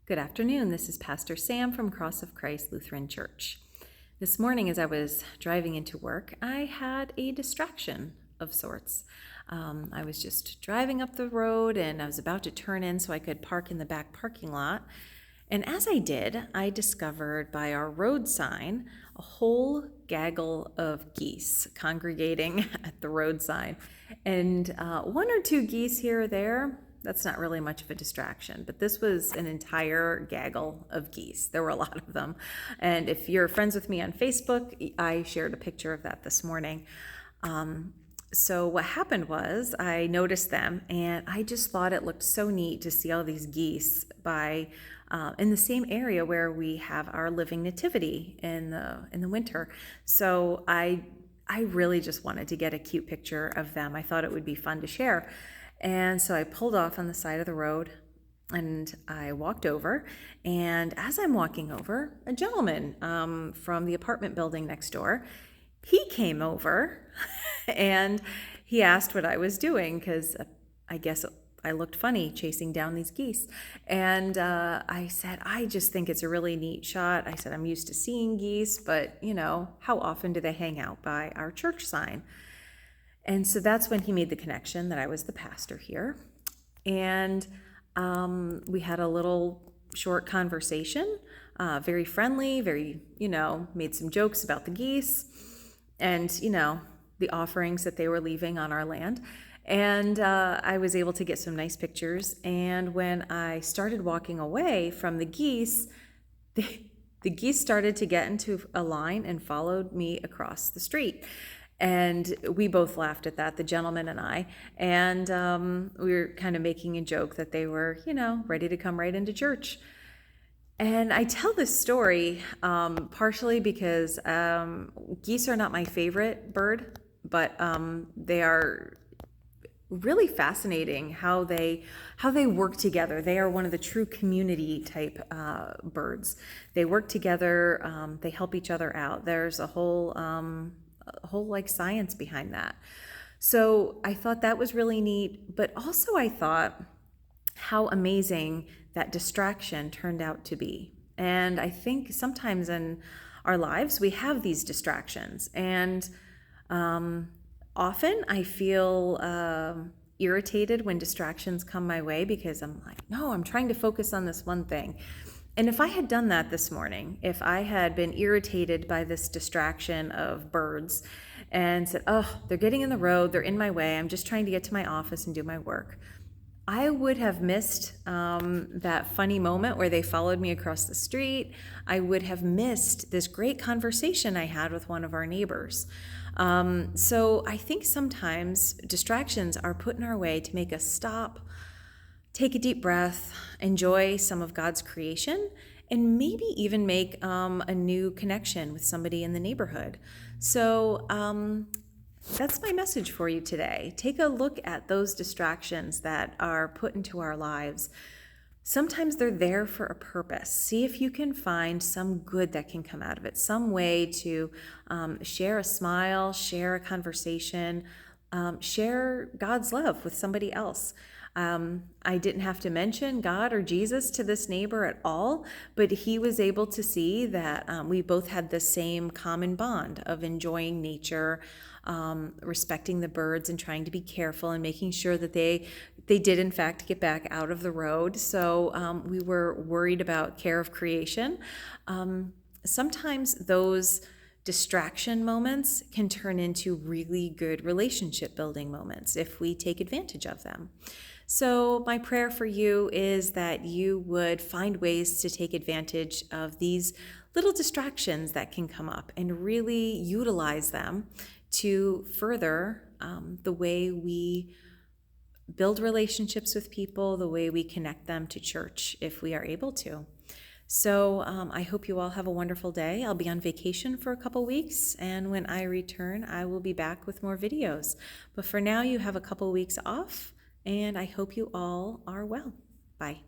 Good afternoon. This is Pastor Sam from Cross of Christ Lutheran Church. This morning, as I was driving into work, I had a distraction of sorts. I was just driving up the road and I was about to turn in so I could park in the back parking lot. And as I did, I discovered by our road sign a whole gaggle of geese congregating at the road sign. And one or two geese here or there, that's not really much of a distraction, but this was an entire gaggle of geese. There were a lot of them. And if you're friends with me on Facebook, I shared a picture of that this morning. So what happened was I noticed them and I just thought it looked so neat to see all these geese in the same area where we have our living nativity in the winter. So I really just wanted to get a cute picture of them. I thought it would be fun to share. And so I pulled off on the side of the road and I walked over. And as I'm walking over, a gentleman from the apartment building next door, he came over and he asked what I was doing because I guess I looked funny chasing down these geese. And I said, I just think it's a really neat shot. I said, I'm used to seeing geese, but how often do they hang out by our church sign? And so that's when he made the connection that I was the pastor here. And we had a little short conversation, very friendly, made some jokes about the geese and, the offerings that they were leaving on our land. And I was able to get some nice pictures. And when I started walking away from the geese, the geese started to get into a line and followed me across the street. And we both laughed at that, the gentleman and I. And we were kind of making a joke that they were, ready to come right into church. And I tell this story partially because geese are not my favorite bird, but they are really fascinating how they work together. They are one of the true community type birds. They work together. They help each other out. There's a whole like science behind that. So I thought that was really neat, but also I thought how amazing that distraction turned out to be. And I think sometimes in our lives we have these distractions, and often I feel irritated when distractions come my way because I'm like, no, I'm trying to focus on this one thing. And if I had done that this morning, if I had been irritated by this distraction of birds and said, oh, they're getting in the road, they're in my way, I'm just trying to get to my office and do my work, I would have missed that funny moment where they followed me across the street. I would have missed this great conversation I had with one of our neighbors. So I think sometimes distractions are put in our way to make us stop, take a deep breath, enjoy some of God's creation, and maybe even make a new connection with somebody in the neighborhood. So that's my message for you today. Take a look at those distractions that are put into our lives. Sometimes they're there for a purpose. See if you can find some good that can come out of it, some way to share a smile, share a conversation, share God's love with somebody else. I didn't have to mention God or Jesus to this neighbor at all, but he was able to see that we both had the same common bond of enjoying nature, respecting the birds and trying to be careful and making sure that they did in fact get back out of the road. So we were worried about care of creation. Sometimes those distraction moments can turn into really good relationship building moments if we take advantage of them. So my prayer for you is that you would find ways to take advantage of these little distractions that can come up and really utilize them to further the way we build relationships with people, the way we connect them to church if we are able to. So I hope you all have a wonderful day. I'll be on vacation for a couple weeks, and when I return, I will be back with more videos. But for now, you have a couple weeks off, and I hope you all are well. Bye.